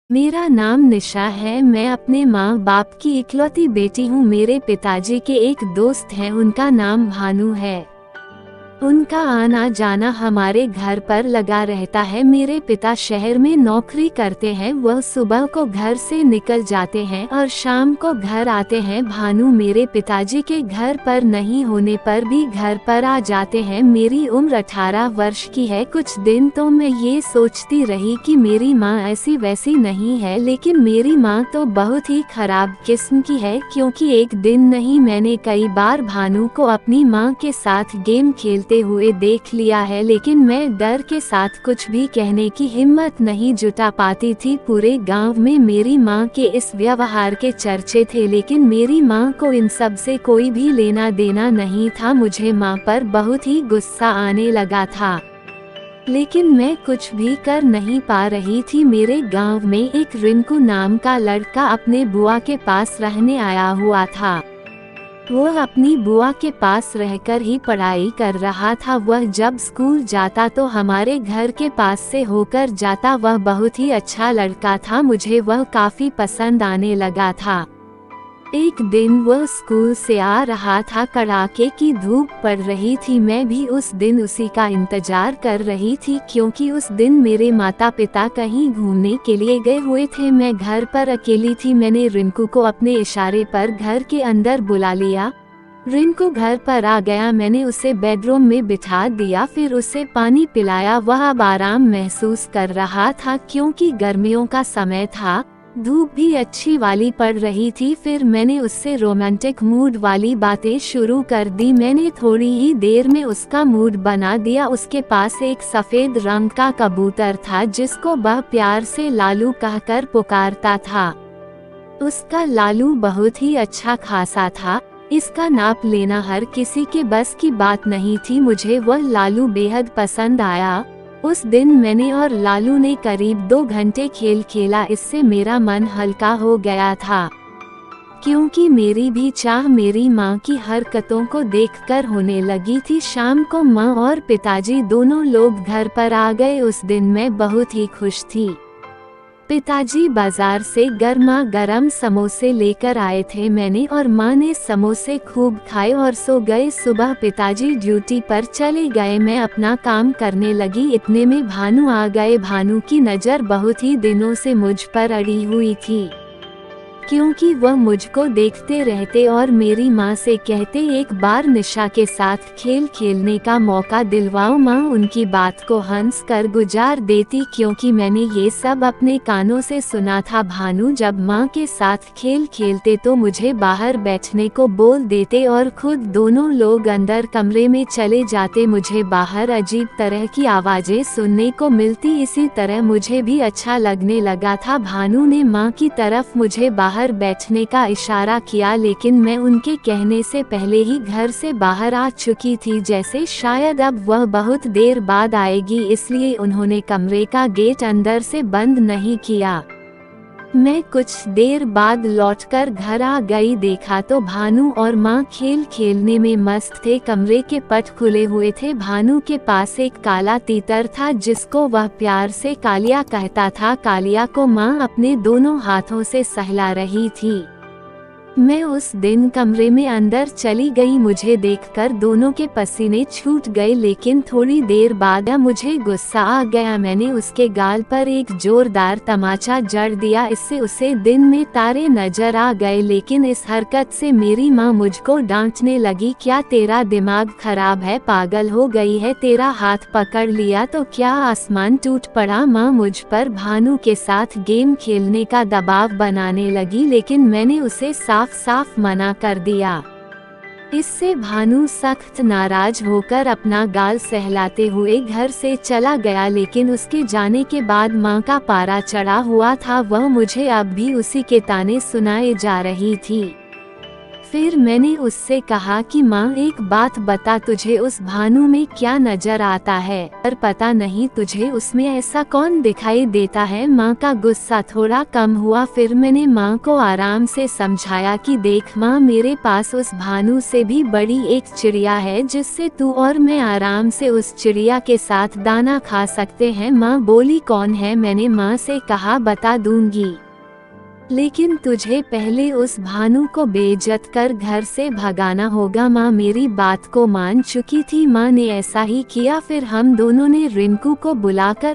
मेरा नाम निशा है। मैं अपने माँ बाप की इकलौती बेटी हूँ। मेरे पिताजी के एक दोस्त हैं, उनका नाम भानु है। उनका आना जाना हमारे घर पर लगा रहता है। मेरे पिता शहर में नौकरी करते हैं। वह सुबह को घर से निकल जाते हैं और शाम को घर आते हैं। भानु मेरे पिताजी के घर पर नहीं होने पर भी घर पर आ जाते हैं। मेरी उम्र 18 वर्ष की है। कुछ दिन तो मैं ये सोचती रही कि मेरी माँ ऐसी वैसी नहीं है, लेकिन मेरी माँ तो बहुत ही खराब किस्म की है, क्योंकि एक दिन नहीं मैंने कई बार भानु को अपनी माँ के साथ गेम खेलते हुए देख लिया है, लेकिन मैं डर के साथ कुछ भी कहने की हिम्मत नहीं जुटा पाती थी। पूरे गांव में मेरी माँ के इस व्यवहार के चर्चे थे, लेकिन मेरी माँ को इन सब से कोई भी लेना देना नहीं था। मुझे माँ पर बहुत ही गुस्सा आने लगा था, लेकिन मैं कुछ भी कर नहीं पा रही थी। मेरे गांव में एक रिंकू नाम का लड़का अपने बुआ के पास रहने आया हुआ था। वह अपनी बुआ के पास रहकर ही पढ़ाई कर रहा था। वह जब स्कूल जाता तो हमारे घर के पास से होकर जाता। वह बहुत ही अच्छा लड़का था। मुझे वह काफी पसंद आने लगा था। एक दिन वह स्कूल से आ रहा था। कड़ाके की धूप पड़ रही थी। मैं भी उस दिन उसी का इंतजार कर रही थी, क्योंकि उस दिन मेरे माता पिता कहीं घूमने के लिए गए हुए थे। मैं घर पर अकेली थी। मैंने रिंकू को अपने इशारे पर घर के अंदर बुला लिया। रिंकू घर पर आ गया। मैंने उसे बेडरूम में बिठा दिया, फिर उसे पानी पिलाया। वह अब आराम महसूस कर रहा था, क्योंकि गर्मियों का समय था। धूप भी अच्छी वाली पड़ रही थी। फिर मैंने उससे रोमांटिक मूड वाली बातें शुरू कर दी। मैंने थोड़ी ही देर में उसका मूड बना दिया। उसके पास एक सफेद रंग का कबूतर था, जिसको वह प्यार से लालू कहकर पुकारता था। उसका लालू बहुत ही अच्छा खासा था। इसका नाप लेना हर किसी के बस की बात नहीं थी। मुझे वह लालू बेहद पसंद आया। उस दिन मैंने और लालू ने करीब 2 घंटे खेल खेला। इससे मेरा मन हल्का हो गया था, क्योंकि मेरी भी चाह मेरी माँ की हरकतों को देखकर होने लगी थी। शाम को माँ और पिताजी दोनों लोग घर पर आ गए। उस दिन मैं बहुत ही खुश थी। पिताजी बाजार से गर्मा गर्म समोसे लेकर आए थे। मैंने और माँ ने समोसे खूब खाए और सो गए। सुबह पिताजी ड्यूटी पर चले गए। मैं अपना काम करने लगी। इतने में भानु आ गए। भानु की नज़र बहुत ही दिनों से मुझ पर अड़ी हुई थी, क्योंकि वह मुझको देखते रहते और मेरी माँ से कहते, एक बार निशा के साथ खेल खेलने का मौका दिलवाओ। माँ उनकी बात को हंस कर गुजार देती, क्योंकि मैंने ये सब अपने कानों से सुना था। भानु जब माँ के साथ खेल खेलते तो मुझे बाहर बैठने को बोल देते और खुद दोनों लोग अंदर कमरे में चले जाते। मुझे बाहर अजीब तरह की आवाज़ें सुनने को मिलती। इसी तरह मुझे भी अच्छा लगने लगा था। भानु ने माँ की तरफ मुझे बाहर बैठने का इशारा किया, लेकिन मैं उनके कहने से पहले ही घर से बाहर आ चुकी थी। जैसे शायद अब वह बहुत देर बाद आएगी, इसलिए उन्होंने कमरे का गेट अंदर से बंद नहीं किया। मैं कुछ देर बाद लौटकर घर आ गई। देखा तो भानु और माँ खेल खेलने में मस्त थे। कमरे के पट खुले हुए थे। भानु के पास एक काला तीतर था, जिसको वह प्यार से कालिया कहता था। कालिया को माँ अपने दोनों हाथों से सहला रही थी। मैं उस दिन कमरे में अंदर चली गई। मुझे देखकर दोनों के पसीने छूट गए, लेकिन थोड़ी देर बाद मुझे गुस्सा आ गया। मैंने उसके गाल पर एक जोरदार तमाचा जड़ दिया। इससे उसे दिन में तारे नजर आ गए, लेकिन इस हरकत से मेरी माँ मुझको डांटने लगी। क्या तेरा दिमाग खराब है? पागल हो गई है? तेरा हाथ पकड़ लिया तो क्या आसमान टूट पड़ा? माँ मुझ पर भानु के साथ गेम खेलने का दबाव बनाने लगी, लेकिन मैंने उसे साफ मना कर दिया। इससे भानु सख्त नाराज होकर अपना गाल सहलाते हुए घर से चला गया, लेकिन उसके जाने के बाद माँ का पारा चढ़ा हुआ था। वह मुझे अब भी उसी के ताने सुनाए जा रही थी। फिर मैंने उससे कहा कि माँ एक बात बता, तुझे उस भानु में क्या नजर आता है, पर पता नहीं तुझे उसमें ऐसा कौन दिखाई देता है। माँ का गुस्सा थोड़ा कम हुआ। फिर मैंने माँ को आराम से समझाया कि देख माँ, मेरे पास उस भानु से भी बड़ी एक चिड़िया है जिससे तू और मैं आराम से उस चिड़िया के साथ दाना खा सकते हैं। माँ बोली कौन है? मैंने माँ से कहा बता दूंगी, लेकिन तुझे पहले उस भानु को बेइज्जत कर घर से भगाना होगा। माँ मेरी बात को मान चुकी थी। माँ ने ऐसा ही किया। फिर हम दोनों ने रिंकू को बुलाकर